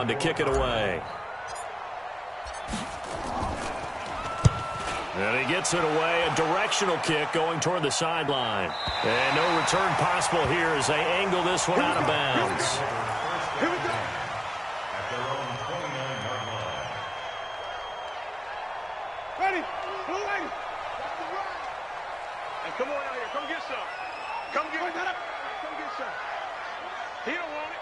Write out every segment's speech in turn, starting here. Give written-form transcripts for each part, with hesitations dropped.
on to kick it away. And he gets it away, a directional kick going toward the sideline. And no return possible here as they angle this one out of bounds. Here we go. Ready? Blue lady. Hey, come on out here. Come get some. Come get some. Come get some. He don't want it.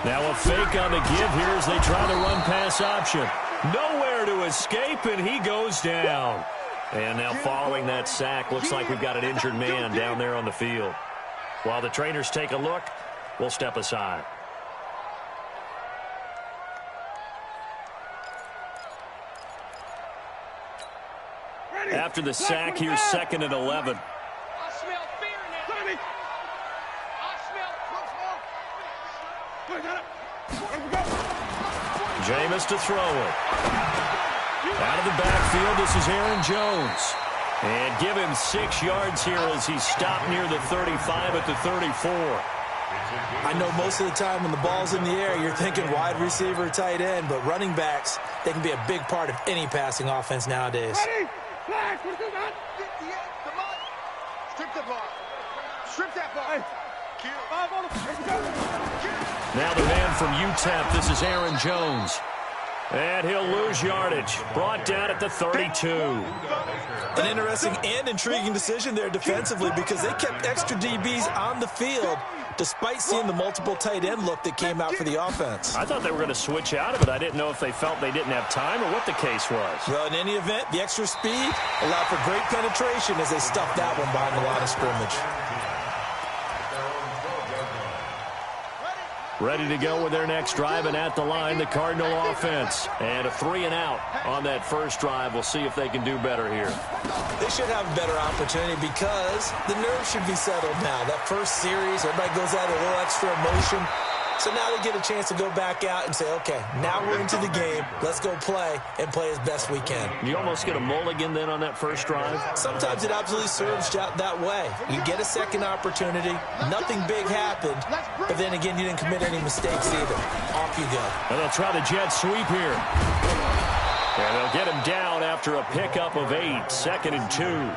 Now a fake on the give here as they try the run pass option. Nowhere to escape, and he goes down. And now following that sack, looks like we've got an injured man down there on the field. While the trainers take a look, we'll step aside. After the sack, here's 2nd and 11. I smell fear now. Jameis to throw it. Out of the backfield, this is Aaron Jones. And give him 6 yards here as he's stopped near the 35 at the 34. I know most of the time when the ball's in the air, you're thinking wide receiver, tight end, but running backs, they can be a big part of any passing offense nowadays. Ready? Flag. What is that? Come on. Strip the ball. Strip that ball. Hey. Now the man from UTEP, this is Aaron Jones. And he'll lose yardage. Brought down at the 32. An interesting and intriguing decision there defensively because they kept extra DBs on the field despite seeing the multiple tight end look that came out for the offense. I thought they were going to switch out of it. I didn't know if they felt they didn't have time or what the case was. Well, in any event, the extra speed allowed for great penetration as they stuffed that one behind the line of scrimmage. Ready to go with their next drive, and at the line, the Cardinal offense. And a 3 and out on that first drive. We'll see if they can do better here. They should have a better opportunity because the nerves should be settled now. That first series, everybody goes out a little extra emotion. So now they get a chance to go back out and say, okay, now we're into the game. Let's go play and play as best we can. You almost get a mulligan then on that first drive? Sometimes it absolutely serves out that way. You get a second opportunity. Nothing big happened. But then again, you didn't commit any mistakes either. Off you go. And they'll try the jet sweep here. And they'll get him down after a pickup of 8. 2nd and 2.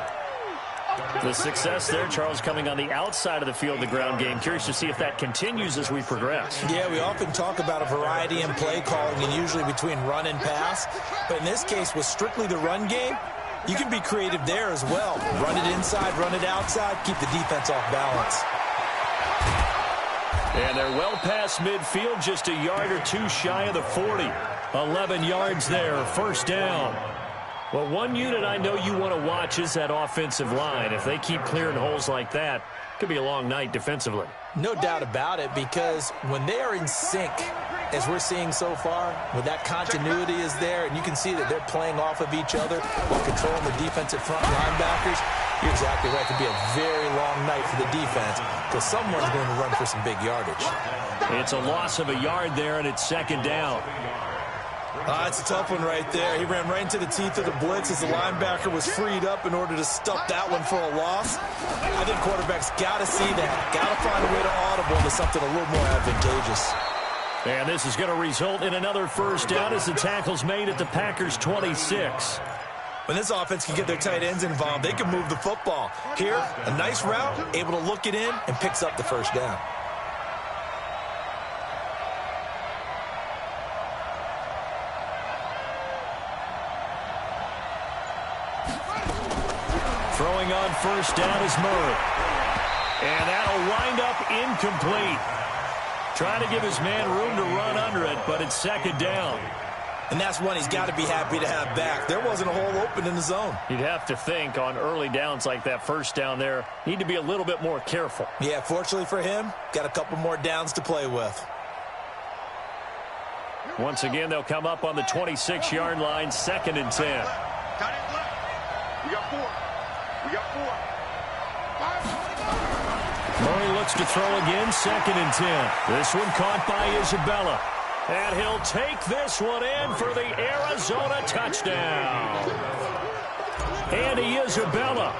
The success there, Charles, coming on the outside of the field, the ground game. Curious to see if that continues as we progress. Yeah, we often talk about a variety in play calling and usually between run and pass. But in this case, with strictly the run game, you can be creative there as well. Run it inside, run it outside, keep the defense off balance. And they're well past midfield, just a yard or two shy of the 40. 11 yards there, first down. Well, one unit I know you want to watch is that offensive line. If they keep clearing holes like that, it could be a long night defensively. No doubt about it, because when they are in sync, as we're seeing so far, when that continuity is there, and you can see that they're playing off of each other while controlling the defensive front linebackers, you're exactly right. It could be a very long night for the defense because someone's going to run for some big yardage. It's a loss of a yard there, and it's 2nd down. It's a tough one right there. He ran right into the teeth of the blitz as the linebacker was freed up in order to stuff that one for a loss. I think quarterbacks got to see that. Got to find a way to audible to something a little more advantageous. And this is going to result in another first down as the tackle's made at the Packers' 26. When this offense can get their tight ends involved, they can move the football. Here, a nice route, able to look it in, and picks up the first down. Throwing on first down is Murray. And that'll wind up incomplete. Trying to give his man room to run under it, but it's 2nd down. And that's one he's got to be happy to have back. There wasn't a hole open in the zone. You'd have to think on early downs like that first down there, need to be a little bit more careful. Yeah, fortunately for him, got a couple more downs to play with. Once again, they'll come up on the 26-yard line, 2nd and 10. We got 4. We got 4. Murray looks to throw again, 2nd and 10. This one caught by Isabella. And he'll take this one in for the Arizona touchdown. Andy Isabella,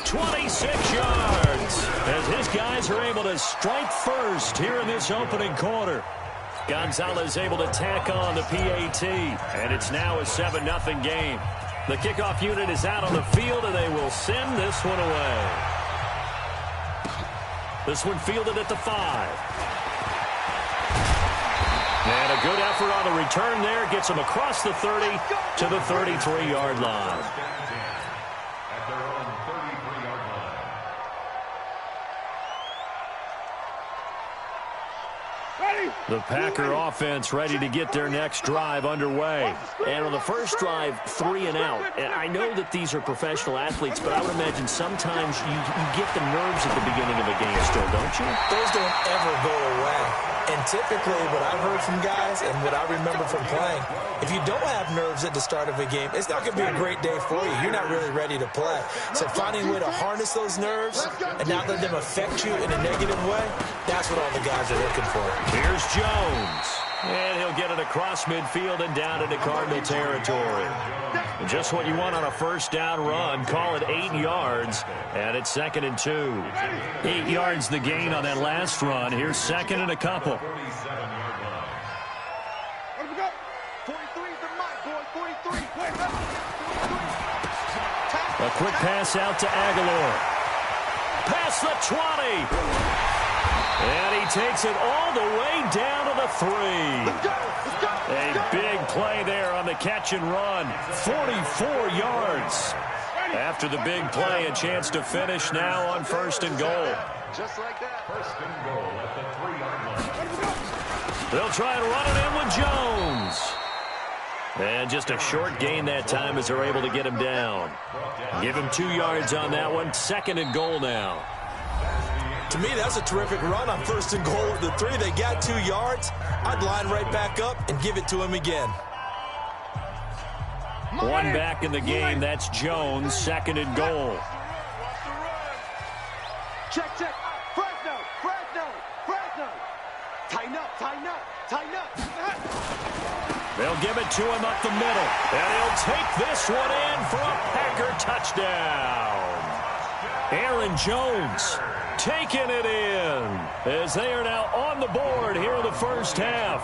26 yards, as his guys are able to strike first here in this opening quarter. Gonzalez able to tack on the PAT, and it's now a 7-0 game. The kickoff unit is out on the field, and they will send this one away. This one fielded at the 5. And a good effort on the return there. Gets him across the 30 to the 33-yard line. The Packer offense ready to get their next drive underway. And on the first drive, 3 and out. And I know that these are professional athletes, but I would imagine sometimes you get the nerves at the beginning of a game still, don't you? Those don't ever go away. And typically what I've heard from guys and what I remember from playing, if you don't have nerves at the start of a game, it's not going to be a great day for you. You're not really ready to play. So finding a way to harness those nerves and not let them affect you in a negative way, that's what all the guys are looking for. Here's Jones. And he'll get it across midfield and down into Cardinal territory. And just what you want on a first down run. Call it 8 yards, and it's 2nd and 2. 8 yards the gain on that last run. Here's 2nd and a couple. Where do we go? 43 is the mark, boy. 43. Wait, a quick pass out to Aguilar. Past the 20. And he takes it all the way down to the 3. A big play there on the catch and run. 44 yards. After the big play, a chance to finish now on 1st and goal. Just like that. 1st and goal at the 3-yard line. They'll try and run it in with Jones. And just a short gain that time as they're able to get him down. Give him 2 yards on that one. 2nd and goal now. To me, that's a terrific run on 1st and goal at the 3. They got 2 yards. I'd line right back up and give it to him again. One back in the game. That's Jones. 2nd and goal. Check. Fresno. Tighten up. They'll give it to him up the middle. And he'll take this one in for a Packer touchdown. Aaron Jones taking it in as they are now on the board here in the first half.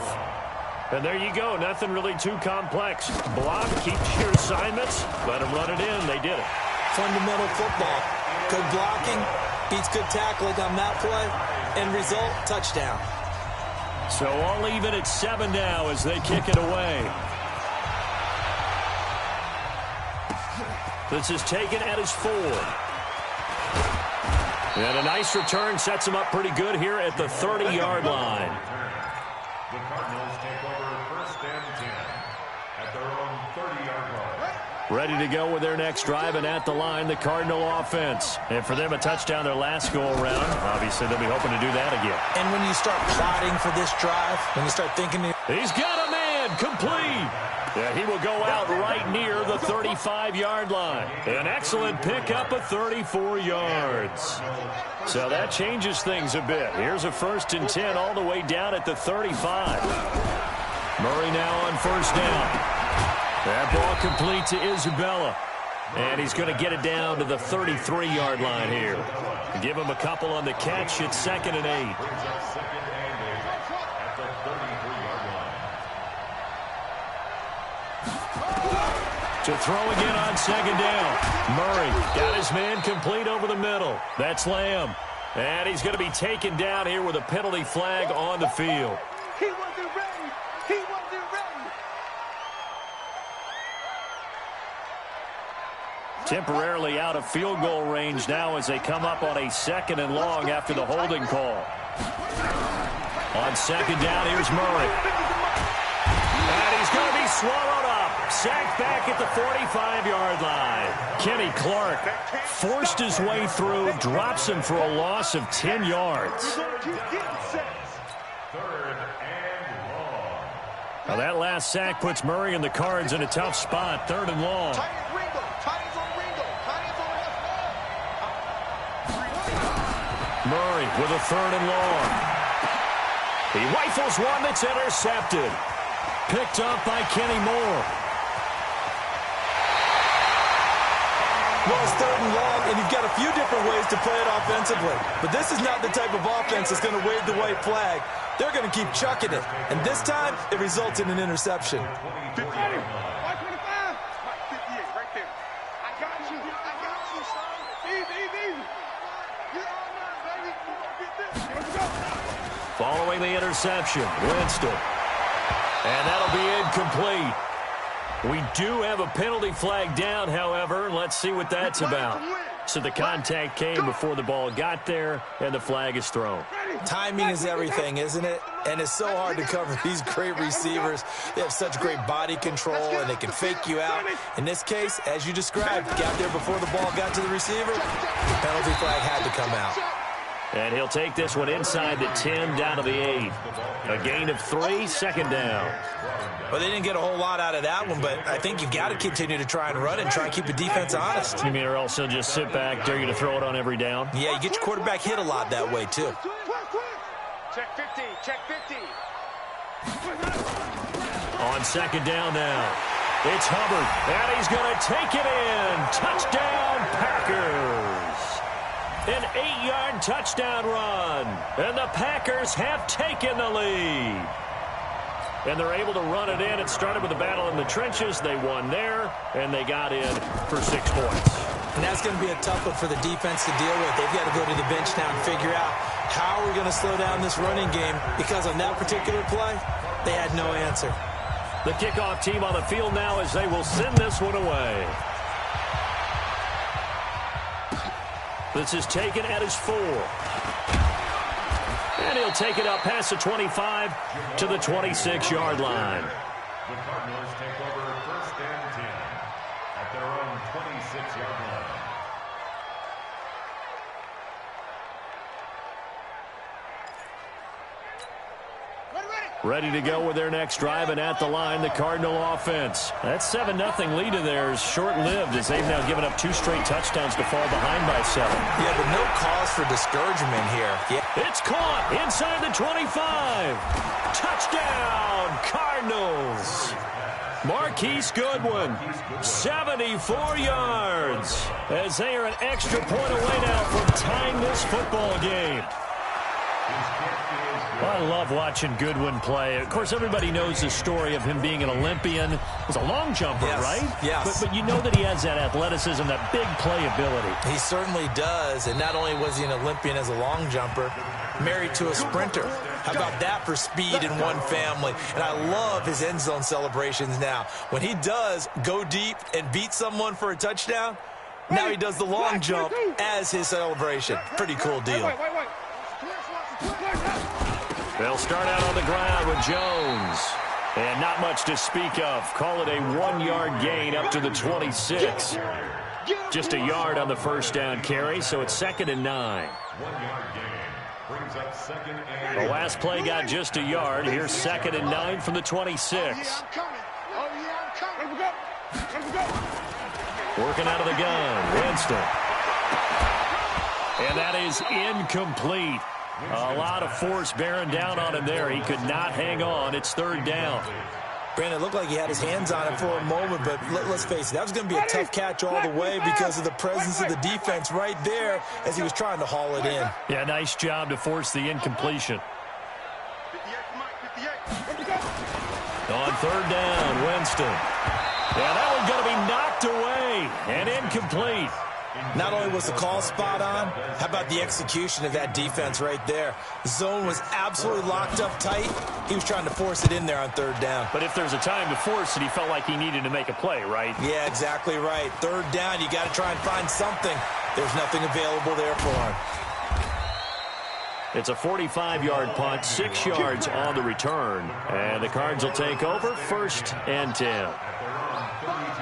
And there you go. Nothing really too complex. Block, keep your assignments, let them run it in. They did it. Fundamental football. Good blocking, beats good tackling on that play. End result, touchdown. So all even at 7 now as they kick it away. This is taken at his 4. And a nice return sets him up pretty good here at the 30-yard line. The Cardinals take over 1st and 10 at their own 30-yard line. Ready to go with their next drive, and at the line, the Cardinal offense. And for them, a touchdown their last go-around. Obviously, they'll be hoping to do that again. And when you start plotting for this drive, when you start thinking... He's got a man, complete. Yeah, he will go out right near the 35-yard line. An excellent pickup of 34 yards. So that changes things a bit. Here's a 1st and 10 all the way down at the 35. Murray now on 1st down. That ball complete to Isabella. And he's going to get it down to the 33-yard line here. Give him a couple on the catch. It's 2nd and 8. To throw again on 2nd down. Murray got his man complete over the middle. That's Lamb. And he's going to be taken down here with a penalty flag on the field. He wasn't ready. Temporarily out of field goal range now as they come up on a 2nd and long after the holding call. On 2nd down, here's Murray. And he's going to be swallowed up. Sacked back at the 45-yard line. Kenny Clark forced his way through, drops him for a loss of 10 yards. Now that last sack puts Murray and the Cards in a tough spot. 3rd and long. Murray with a 3rd and long. He rifles one that's intercepted. Picked up by Kenny Moore. Well, it's 3rd and long, and you've got a few different ways to play it offensively. But this is not the type of offense that's going to wave the white flag. They're going to keep chucking it. And this time, it results in an interception. 58. 125. 58, right there. I got you. I got you, son. Easy. You're all mine, baby. We're going to get this. Here we go. Following the interception, Winston. And that'll be incomplete. We do have a penalty flag down, however. Let's see what that's about. So the contact came before the ball got there, and the flag is thrown. Timing is everything, isn't it? And it's so hard to cover these great receivers. They have such great body control, and they can fake you out. In this case, as you described, got there before the ball got to the receiver. The penalty flag had to come out. And he'll take this one inside the 10 down to the 8. A gain of 3, 2nd down. Well, they didn't get a whole lot out of that one, but I think you've got to continue to try and run and try and keep the defense honest. You mean or else he'll just sit back, dare you to throw it on every down? Yeah, you get your quarterback hit a lot that way, too. Check 50. Check 50. On 2nd down now. It's Hubbard, and he's going to take it in. Touchdown, Packers. An 8-yard touchdown run, and the Packers have taken the lead. And they're able to run it in. It started with a battle in the trenches. They won there, and they got in for 6 points. And that's going to be a tough one for the defense to deal with. They've got to go to the bench now and figure out how are we going to slow down this running game, because on that particular play, they had no answer. The kickoff team on the field now as they will send this one away. This is taken at his 4. And he'll take it up past the 25 to the 26-yard line. The Cardinals take over 1st and 10 at their own 26-yard line. Ready to go with their next drive, and at the line, the Cardinal offense. That 7-0 lead of theirs short-lived as they've now given up 2 straight touchdowns to fall behind by 7. Yeah, but no cause for discouragement here. Yeah. It's caught inside the 25. Touchdown, Cardinals. Marquise Goodwin, 74 yards, as they are an extra point away now from tying this football game. I love watching Goodwin play. Of course, everybody knows the story of him being an Olympian. He's a long jumper, right? Yes. But you know that he has that athleticism, that big playability. He certainly does. And not only was he an Olympian as a long jumper, married to a sprinter. How about that for speed in one family? And I love his end zone celebrations now. When he does go deep and beat someone for a touchdown, now he does the long jump as his celebration. Pretty cool deal. They'll start out on the ground with Jones. And not much to speak of. Call it a 1-yard gain up to the 26. Just a yard on the first down carry, so it's 2nd and 9. 1-yard gain brings up 2nd and 9. The last play got just a yard. Here's 2nd and 9 from the 26. Working out of the gun, Winston. And that is incomplete. A lot of force bearing down on him there. He could not hang on. It's 3rd down. Brandon, it looked like he had his hands on it for a moment, but let's face it, that was going to be a tough catch all the way because of the presence of the defense right there as he was trying to haul it in. Yeah, nice job to force the incompletion. On 3rd down, Winston. Yeah, that one's going to be knocked away and incomplete. Not only was the call spot on, how about the execution of that defense right there? The zone was absolutely locked up tight. He was trying to force it in there on 3rd down. But if there's a time to force it, he felt like he needed to make a play, right? Yeah, exactly right. 3rd down, you got to try and find something. There's nothing available there for him. It's a 45-yard punt, 6 yards on the return. And the Cards will take over 1st and 10.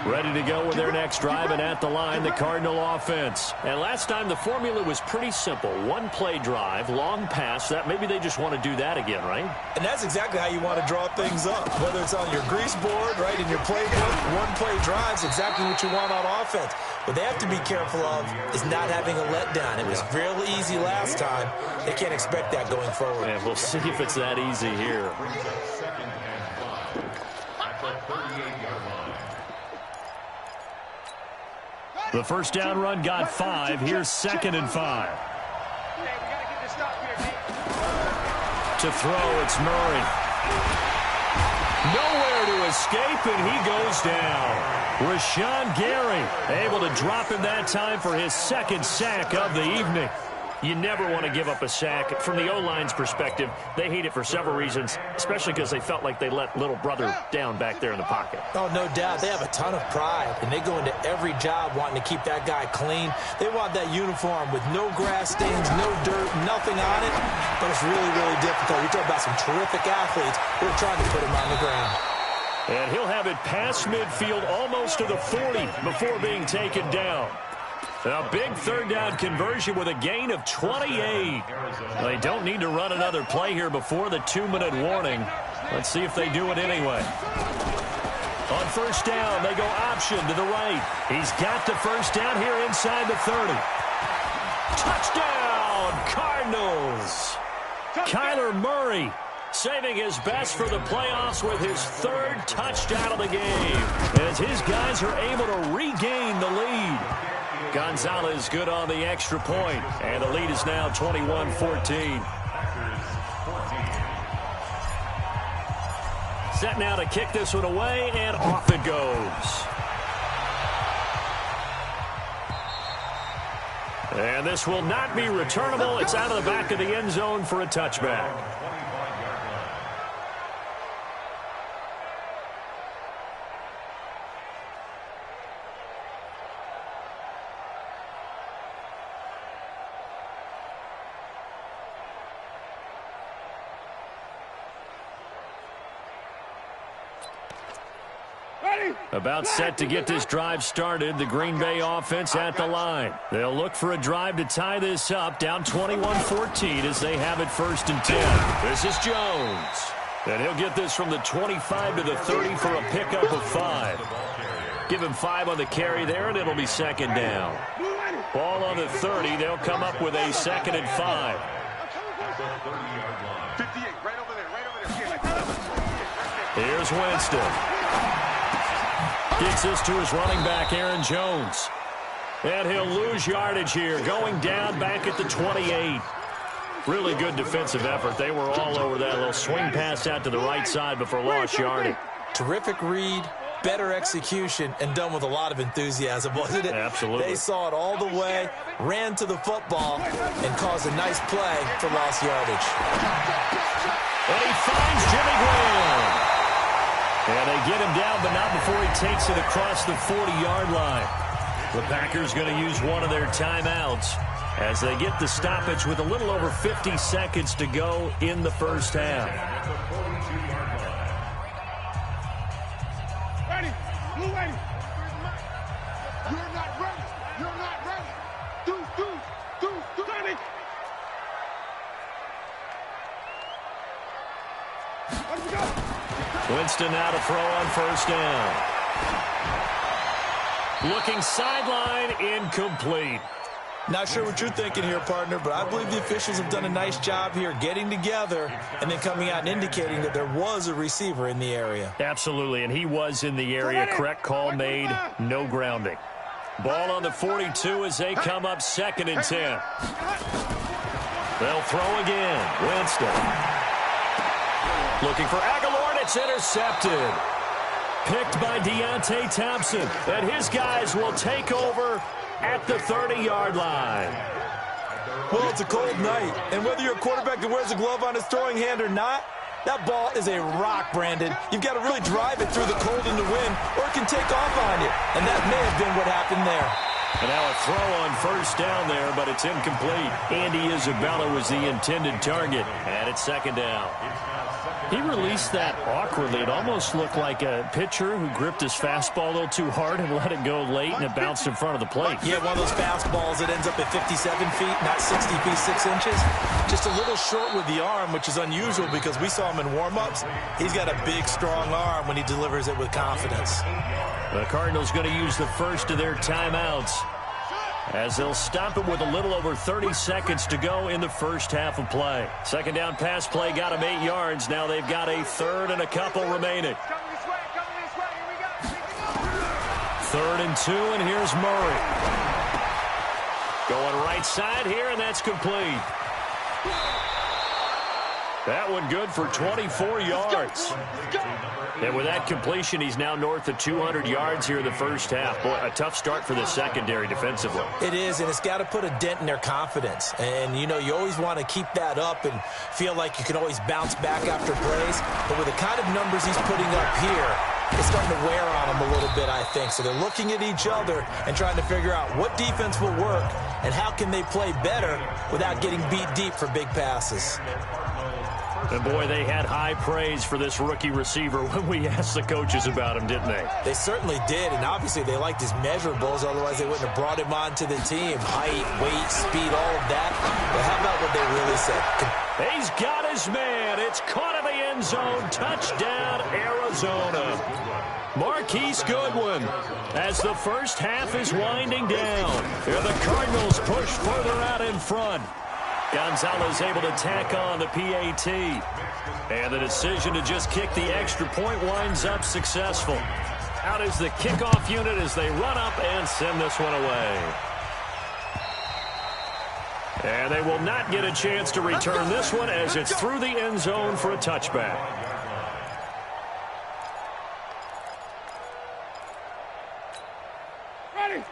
Ready to go with their next drive, and at the line, the Cardinal offense. And last time, the formula was pretty simple. 1-play drive, long pass. That maybe they just want to do that again, right? And that's exactly how you want to draw things up. Whether it's on your grease board, right, in your playbook, 1-play drives, exactly what you want on offense. What they have to be careful of is not having a letdown. It was real easy last time. They can't expect that going forward. And we'll see if it's that easy here. Brings up 2nd and 5 at the 38-yard line. The first down run got 5. Here's 2nd and 5. To throw, it's Murray. Nowhere to escape, and he goes down. Rashawn Gary able to drop him that time for his 2nd sack of the evening. You never want to give up a sack. From the O-line's perspective, they hate it for several reasons, especially because they felt like they let little brother down back there in the pocket. Oh, no doubt. They have a ton of pride, and they go into every job wanting to keep that guy clean. They want that uniform with no grass stains, no dirt, nothing on it. But it's really, really difficult. You're talking about some terrific athletes who are trying to put him on the ground. And he'll have it past midfield almost to the 40 before being taken down. A big 3rd down conversion with a gain of 28. They don't need to run another play here before the 2-minute warning. Let's see if they do it anyway. On 1st down, they go option to the right. He's got the 1st down here inside the 30. Touchdown, Cardinals. Kyler Murray saving his best for the playoffs with his 3rd touchdown of the game, as his guys are able to regain the lead. Gonzalez good on the extra point, and the lead is now 21-14. Set now to kick this one away, and off it goes. And this will not be returnable. It's out of the back of the end zone for a touchback. About set to get this drive started. The Green Bay offense at the line. They'll look for a drive to tie this up, down 21-14 as they have it 1st and 10. This is Jones. And he'll get this from the 25 to the 30 for a pickup of 5. Give him 5 on the carry there, and it'll be 2nd down. Ball on the 30. They'll come up with a 2nd and 5. 58, right over there. Here's Winston. Gets this to his running back, Aaron Jones. And he'll lose yardage here, going down back at the 28. Really good defensive effort. They were all over that little swing pass out to the right side before lost yardage. Terrific read, better execution, and done with a lot of enthusiasm, wasn't it? Absolutely. They saw it all the way, ran to the football, and caused a nice play for lost yardage. And he finds Jimmy Graham. And they get him down, but not before he takes it across the 40-yard line. The Packers going to use one of their timeouts as they get the stoppage with a little over 50 seconds to go in the 1st half. Ready, blue ready. You're not ready. You're not ready. Do, ready. Let's go. Winston now to throw on 1st down. Looking sideline, incomplete. Not sure what you're thinking here, partner, but I believe the officials have done a nice job here getting together and then coming out and indicating that there was a receiver in the area. Absolutely, and he was in the area. Correct call made, no grounding. Ball on the 42 as they come up 2nd and 10. They'll throw again. Winston. Looking for Aguilar. It's intercepted. Picked by Deontay Thompson. And his guys will take over at the 30-yard line. Well, it's a cold night. And whether you're a quarterback that wears a glove on his throwing hand or not, that ball is a rock, Brandon. You've got to really drive it through the cold and the wind, or it can take off on you. And that may have been what happened there. And now a throw on 1st down there, but it's incomplete. Andy Isabella was the intended target. And it's 2nd down. He released that awkwardly. It almost looked like a pitcher who gripped his fastball a little too hard and let it go late, and it bounced in front of the plate. Yeah, one of those fastballs that ends up at 57 feet, not 60 feet, 6 inches. Just a little short with the arm, which is unusual because we saw him in warm-ups. He's got a big, strong arm when he delivers it with confidence. The Cardinals going to use the first of their timeouts as they'll stop it with a little over 30 seconds to go in the 1st half of play. 2nd down pass play got him 8 yards. Now they've got a 3rd and a couple remaining. 3rd and 2, and here's Murray. Going right side here, and that's complete. That one good for 24 yards. And with that completion, he's now north of 200 yards here in the first half. Boy, a tough start for the secondary defensively. It is, and it's got to put a dent in their confidence. And, you know, you always want to keep that up and feel like you can always bounce back after plays. But with the kind of numbers he's putting up here, it's starting to wear on them a little bit, I think. So they're looking at each other and trying to figure out what defense will work and how can they play better without getting beat deep for big passes. And, boy, they had high praise for this rookie receiver when we asked the coaches about him, didn't they? They certainly did, and obviously they liked his measurables. Otherwise, they wouldn't have brought him onto the team. Height, weight, speed, all of that. But how about what they really said? He's got his man. It's caught in the end zone. Touchdown, Arizona. Marquise Goodwin as the first half is winding down. Here the Cardinals push further out in front. Gonzalez able to tack on the PAT. And the decision to just kick the extra point winds up successful. Out is the kickoff unit as they run up and send this one away. And they will not get a chance to return this one as it's through the end zone for a touchback.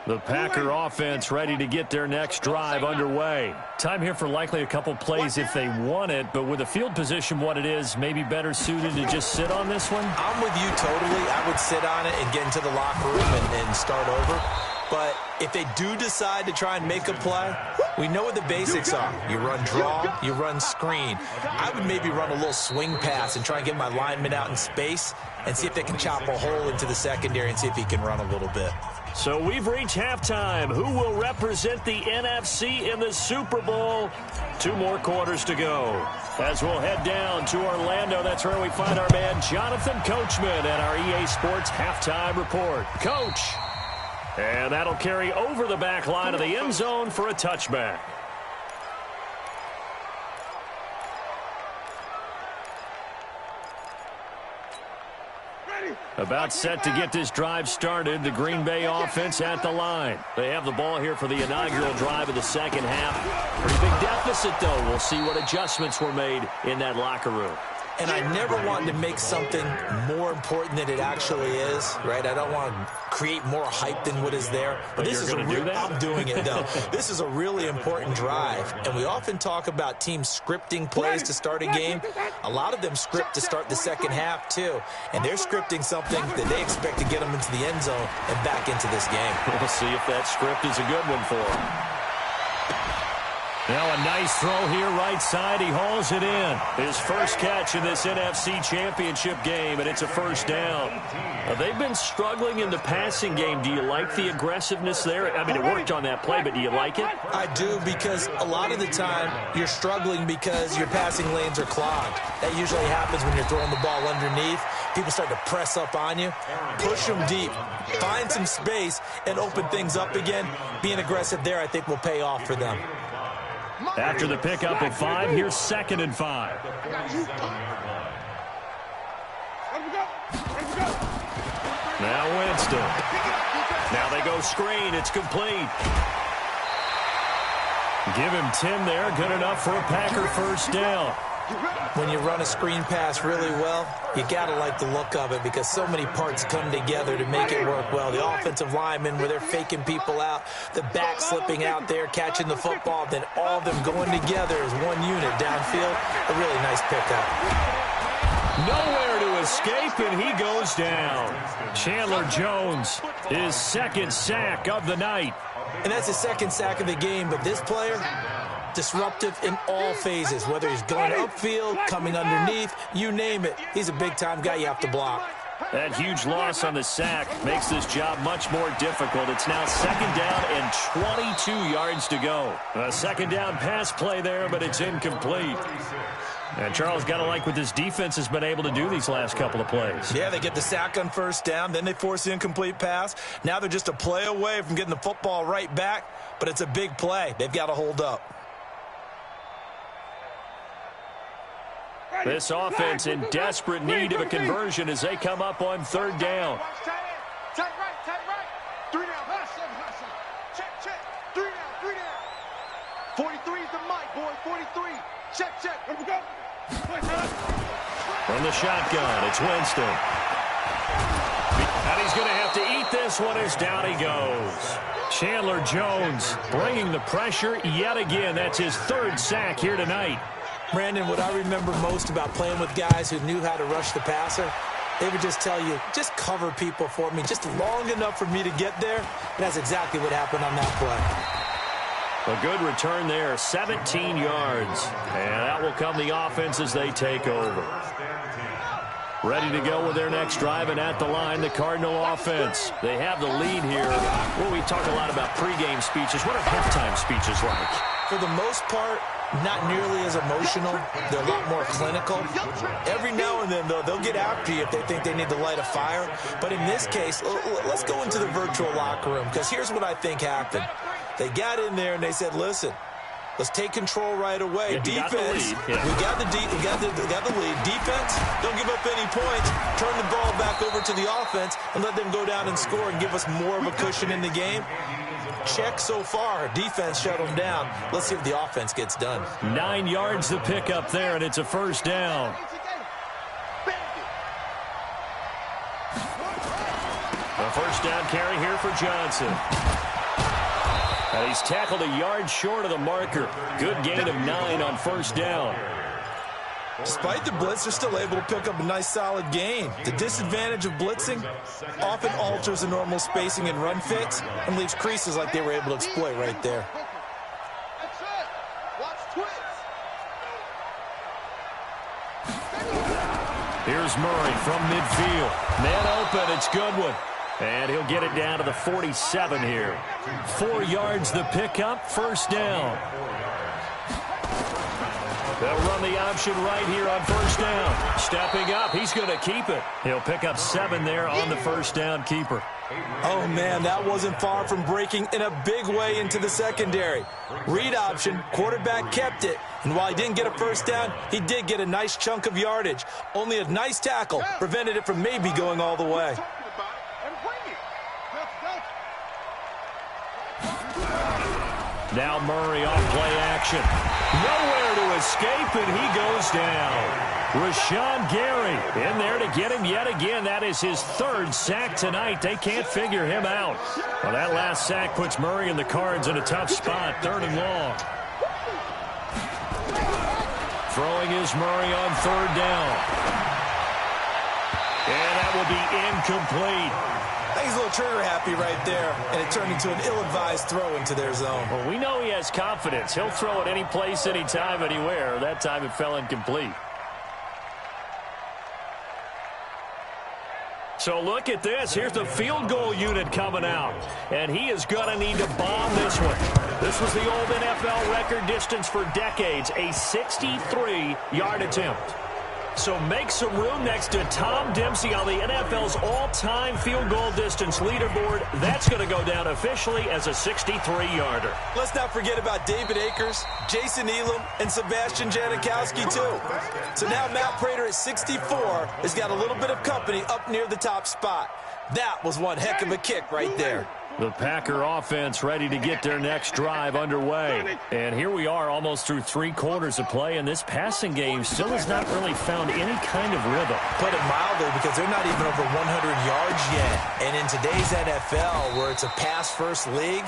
The Packer offense ready to get their next drive underway. Time here for likely a couple plays if they want it, but with the field position what it is, maybe better suited to just sit on this one? I'm with you totally. I would sit on it and get into the locker room and start over. But if they do decide to try and make a play, we know what the basics are. You run draw, you run screen. I would maybe run a little swing pass and try and get my lineman out in space and see if they can chop a hole into the secondary and see if he can run a little bit. So we've reached halftime. Who will represent the NFC in the Super Bowl? 2 more quarters to go. As we'll head down to Orlando, that's where we find our man Jonathan Coachman and our EA Sports halftime report. Coach. And that'll carry over the back line of the end zone for a touchback. About set to get this drive started, the Green Bay offense at the line. They have the ball here for the inaugural drive of the second half. Pretty big deficit, though. We'll see what adjustments were made in that locker room. And I never wanted to make something more important than it actually is, right? I don't want to create more hype than what is there. But this is I'm doing it, though. This is a really important drive. And we often talk about teams scripting plays to start a game. A lot of them script to start the second half, too. And they're scripting something that they expect to get them into the end zone and back into this game. We'll see if that script is a good one for them. Now a nice throw here right side. He hauls it in. His first catch in this NFC Championship game, and it's a first down. They've been struggling in the passing game. Do you like the aggressiveness there? I mean, it worked on that play, but do you like it? I do, because a lot of the time you're struggling because your passing lanes are clogged. That usually happens when you're throwing the ball underneath. People start to press up on you. Push them deep. Find some space and open things up again. Being aggressive there, I think, will pay off for them. After the pickup of 5, here's 2nd and 5. Now Winston. Now they go screen. It's complete. Give him 10 there. Good enough for a Packer first down. When you run a screen pass really well, you got to like the look of it because so many parts come together to make it work well. The offensive linemen, where they're faking people out, the back slipping out there, catching the football, then all of them going together as one unit downfield. A really nice pickup. Nowhere to escape, and he goes down. Chandler Jones, his 2nd sack of the night. And that's his 2nd sack of the game, but this player, disruptive in all phases, whether he's going upfield, coming underneath, you name it. He's a big-time guy you have to block. That huge loss on the sack makes this job much more difficult. It's now 2nd down and 22 yards to go. A 2nd down pass play there, but it's incomplete. And Charles, got to like what this defense has been able to do these last couple of plays. Yeah, they get the sack on first down, then they force the incomplete pass. Now they're just a play away from getting the football right back, but it's a big play. They've got to hold up. This offense in desperate need of a conversion as they come up on 3rd down. 3 down. Hot seven. Check. 3 down. 43 is the mic, boy. 43. Check. Let me go. From the shotgun, it's Winston. And he's going to have to eat this one as down he goes. Chandler Jones bringing the pressure yet again. That's his third sack here tonight. Brandon, what I remember most about playing with guys who knew how to rush the passer, they would just tell you, just cover people for me, just long enough for me to get there. And that's exactly what happened on that play. A good return there, 17 yards. And that will come the offense as they take over. Ready to go with their next drive, and at the line, the Cardinal offense. They have the lead here. Well, we talk a lot about pregame speeches. What are halftime speeches like? For the most part, not nearly as emotional. They're a lot more clinical. Every now and then, though, they'll get after you if they think they need to light a fire. But in this case, let's go into the virtual locker room, because here's what I think happened. They got in there and they said, listen, let's take control right away. Defense, we got the lead. Defense, don't give up any points. Turn the ball back over to the offense and let them go down and score and give us more of a cushion in the game. Check so far. Defense shut them down. Let's see if the offense gets done. 9 yards to pick up there, and it's a first down. A first down carry here for Johnson. And he's tackled a yard short of the marker. Good gain of 9 on first down. Despite the blitz, they're still able to pick up a nice, solid gain. The disadvantage of blitzing often alters the normal spacing and run fits and leaves creases like they were able to exploit right there. That's it. Watch twist. Here's Murray from midfield. Man open, it's Goodwin. And he'll get it down to the 47 here. 4 yards the pickup, first down. They'll run the option right here on first down. Stepping up, he's going to keep it. He'll pick up 7 there on the first down keeper. Oh, man, that wasn't far from breaking in a big way into the secondary. Read option, quarterback kept it. And while he didn't get a first down, he did get a nice chunk of yardage. Only a nice tackle prevented it from maybe going all the way. Now Murray off play action. Nowhere to escape, and he goes down. Rashawn Gary in there to get him yet again. That is his third sack tonight. They can't figure him out. Well, that last sack puts Murray and the Cards in a tough spot, 3rd and long. Throwing is Murray on 3rd down. And that will be incomplete. He's a little trigger happy right there, and it turned into an ill-advised throw into their zone. Well, we know he has confidence. He'll throw it any place, anytime, anywhere. That time it fell incomplete. So look at this. Here's the field goal unit coming out. And he is going to need to bomb this one. This was the old NFL record distance for decades, a 63-yard attempt. So make some room next to Tom Dempsey on the NFL's all-time field goal distance leaderboard. That's going to go down officially as a 63-yarder. Let's not forget about David Akers, Jason Elam, and Sebastian Janikowski, too. So now Matt Prater at 64 has got a little bit of company up near the top spot. That was one heck of a kick right there. The Packer offense ready to get their next drive underway. And here we are almost through 3 quarters of play, and this passing game still has not really found any kind of rhythm. Put it mildly, because they're not even over 100 yards yet. And in today's NFL, where it's a pass-first league,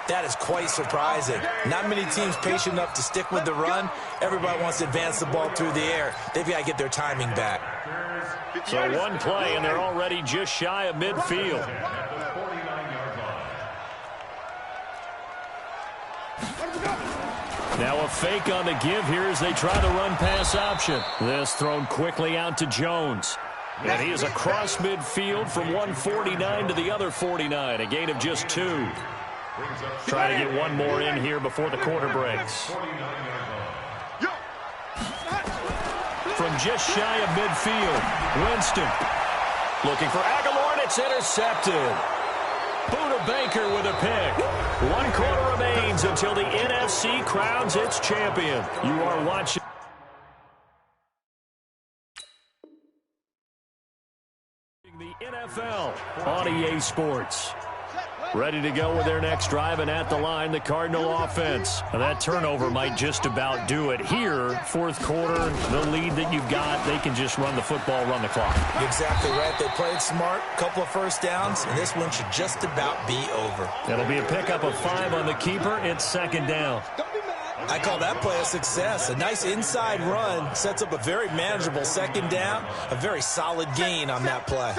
that is quite surprising. Not many teams patient enough to stick with the run. Everybody wants to advance the ball through the air. They've got to get their timing back. So one play, and they're already just shy of midfield. Now a fake on the give here as they try the run-pass option. This thrown quickly out to Jones. And he is across midfield from 149 to the other 49, a gain of just 2. Trying to get one more in here before the quarter breaks. From just shy of midfield, Winston looking for Aguilar, and it's intercepted. Buda Baker with a pick. 1 quarter remains until the NFC crowns its champion. You are watching the NFL on EA Sports. Ready to go with their next drive, and at the line, the Cardinal offense. Now, that turnover might just about do it. Here, fourth quarter, the lead that you've got, they can just run the football, run the clock. Exactly right. They played smart, couple of first downs, and this one should just about be over. It'll be a pickup of 5 on the keeper. It's second down. I call that play a success. A nice inside run sets up a very manageable second down, a very solid gain on that play.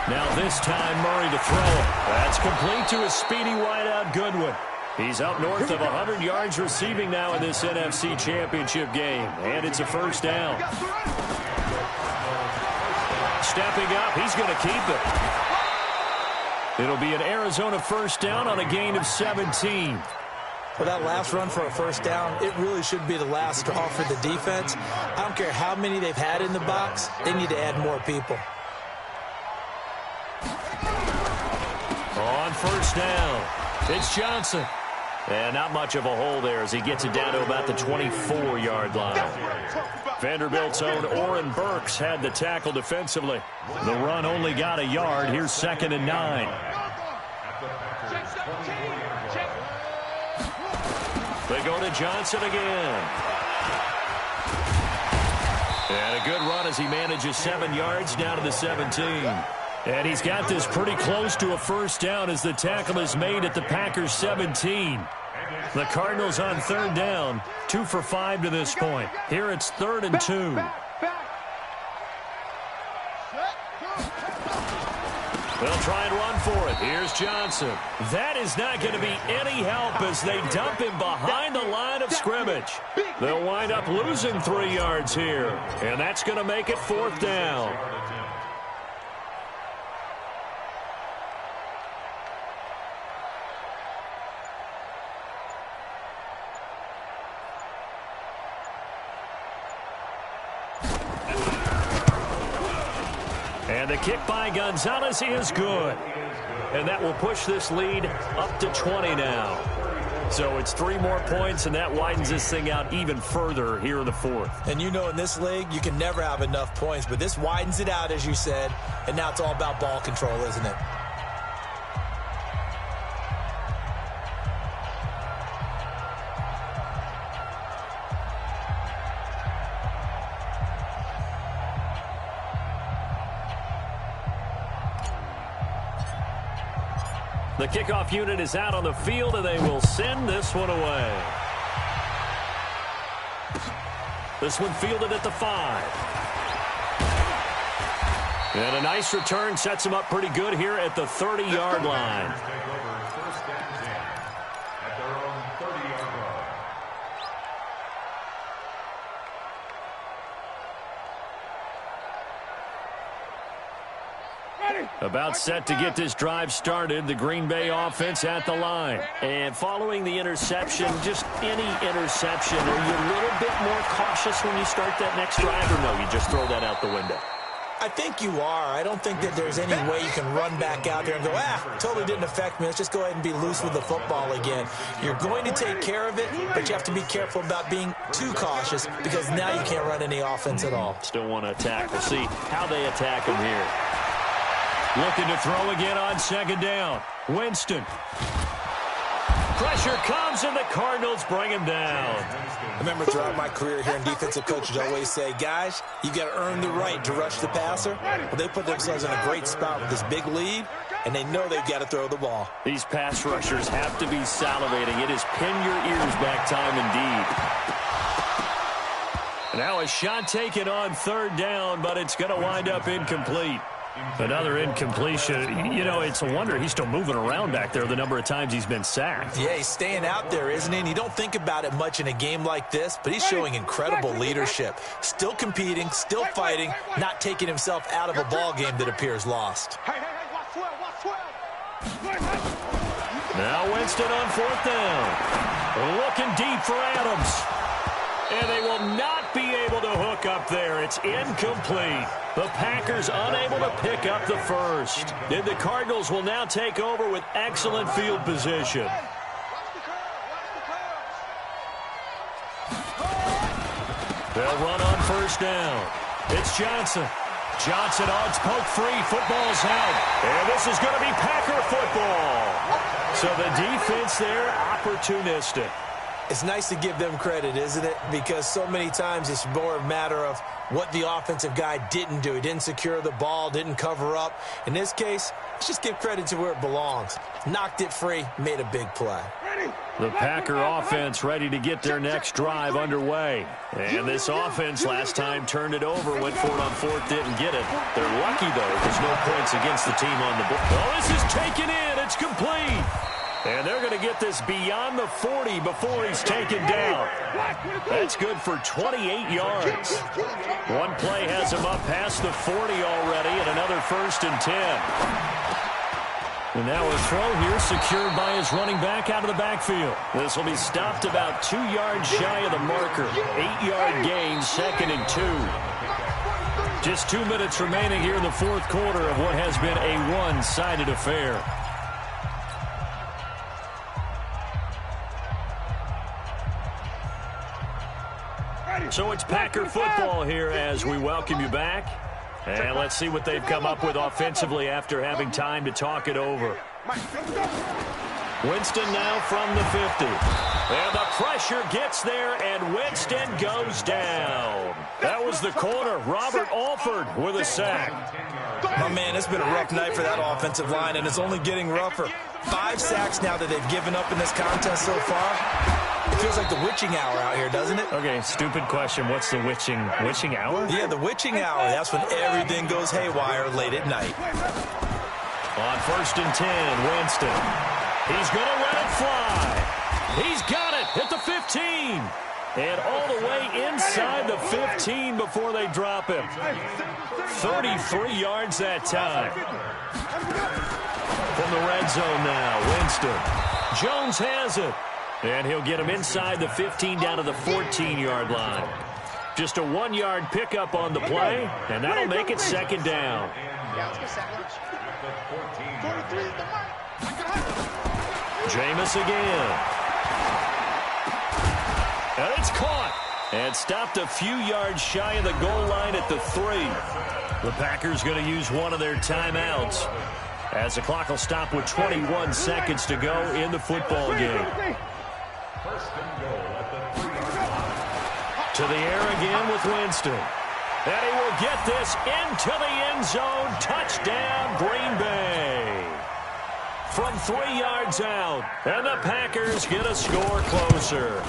Now this time, Murray to throw it. That's complete to his speedy wideout, Goodwin. He's up north of 100 yards receiving now in this NFC Championship game. And it's a first down. Stepping up, he's going to keep it. It'll be an Arizona first down on a gain of 17. For that last run for a first down, it really should be the last straw for the defense. I don't care how many they've had in the box. They need to add more people. On first down, it's Johnson. And not much of a hole there as he gets it down to about the 24-yard line. Vanderbilt's own Oren Burks had the tackle defensively. The run only got a yard. Here's 2nd and 9. They go to Johnson again. And a good run as he manages 7 yards down to the 17. And he's got this pretty close to a first down as the tackle is made at the Packers' 17. The Cardinals on third down, 2 for 5 to this point. Here it's 3rd and 2. They'll try and run for it. Here's Johnson. That is not going to be any help as they dump him behind the line of scrimmage. They'll wind up losing 3 yards here. And that's going to make it 4th down. And the kick by Gonzalez is good. And that will push this lead up to 20 now. So it's 3 more points, and that widens this thing out even further here in the 4th. And you know in this league, you can never have enough points, but this widens it out, as you said, and now it's all about ball control, isn't it? The kickoff unit is out on the field, and they will send this one away. This one fielded at the 5. And a nice return sets him up pretty good here at the 30-yard line. About set to get this drive started, the Green Bay offense at the line. And following the interception, just any interception, are you a little bit more cautious when you start that next drive, or no, you just throw that out the window? I think you are. I don't think that there's any way you can run back out there and go, totally didn't affect me. Let's just go ahead and be loose with the football again. You're going to take care of it, but you have to be careful about being too cautious because now you can't run any offense at all. Still want to attack. We'll see how they attack him here. Looking to throw again on 2nd down. Winston. Pressure comes, and the Cardinals bring him down. I remember throughout my career here in defensive coaches always say, guys, you got to earn the right to rush the passer. Well, they put themselves in a great spot with this big lead, and they know they've got to throw the ball. These pass rushers have to be salivating. It is pin your ears back time indeed. Now a shot taken on 3rd down, but it's going to wind up incomplete. Another incompletion. You know, it's a wonder he's still moving around back there the number of times he's been sacked. Yeah, he's staying out there, isn't he? And you don't think about it much in a game like this, but he's showing incredible leadership. Still competing, still fighting, not taking himself out of a ball game that appears lost. Now Winston on 4th down. Looking deep for Adams. And they will not be able to hook up there. It's incomplete. The Packers unable to pick up the first. And the Cardinals will now take over with excellent field position. They'll run on 1st down. It's Johnson. Johnson odds poke free. Football's out. And this is going to be Packer football. So the defense there, opportunistic. It's nice to give them credit, isn't it? Because so many times it's more a matter of what the offensive guy didn't do. He didn't secure the ball, didn't cover up. In this case, let's just give credit to where it belongs. Knocked it free, made a big play. The Packer offense ready to get their next drive underway. And this offense last time turned it over, went for it on fourth, didn't get it. They're lucky, though. There's no points against the team on the board. Oh, this is taken in. It's complete. And they're going to get this beyond the 40 before he's taken down. That's good for 28 yards. One play has him up past the 40 already, and another 1st and 10. And now a throw here secured by his running back out of the backfield. This will be stopped about 2 yards shy of the marker. 8-yard gain, 2nd and 2. Just 2 minutes remaining here in the fourth quarter of what has been a one-sided affair. So it's Packer football here as we welcome you back. And let's see what they've come up with offensively after having time to talk it over. Winston now from the 50. And the pressure gets there, and Winston goes down. That was the corner. Robert Alford with a sack. My man, it's been a rough night for that offensive line, and it's only getting rougher. 5 sacks now that they've given up in this contest so far. It feels like the witching hour out here, doesn't it? Okay, stupid question. What's the witching hour? Yeah, the witching hour. That's when everything goes haywire late at night. On 1st and 10, Winston. He's going to let it fly. He's got it at the 15. And all the way inside the 15 before they drop him. 33 yards that time. From the red zone now, Winston. Jones has it. And he'll get him inside the 15 down to the 14-yard line. Just a 1-yard pickup on the play, and that'll make it 2nd down. Jameis again. And it's caught. And stopped a few yards shy of the goal line at the 3. The Packers going to use one of their timeouts as the clock will stop with 21 seconds to go in the football game. To the air again with Winston. And he will get this into the end zone. Touchdown, Green Bay. From 3 yards out. And the Packers get a score closer.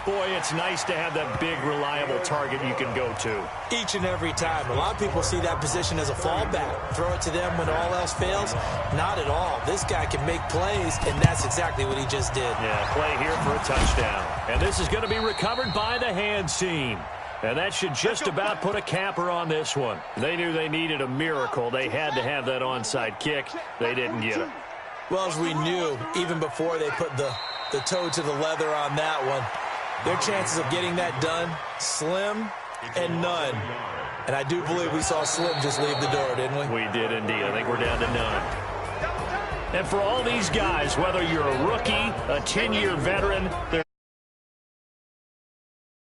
Boy, it's nice to have that big, reliable target you can go to. Each and every time. A lot of people see that position as a fallback. Throw it to them when all else fails. Not at all. This guy can make plays, and that's exactly what he just did. Yeah, play here for a touchdown. And this is going to be recovered by the hands team. And that should just about put a capper on this one. They knew they needed a miracle. They had to have that onside kick. They didn't get it. Well, as we knew, even before they put the toe to the leather on that one, their chances of getting that done, slim and none. And I do believe we saw Slim just leave the door, didn't we? We did indeed. I think we're down to none. And for all these guys, whether you're a rookie, a 10-year veteran, they're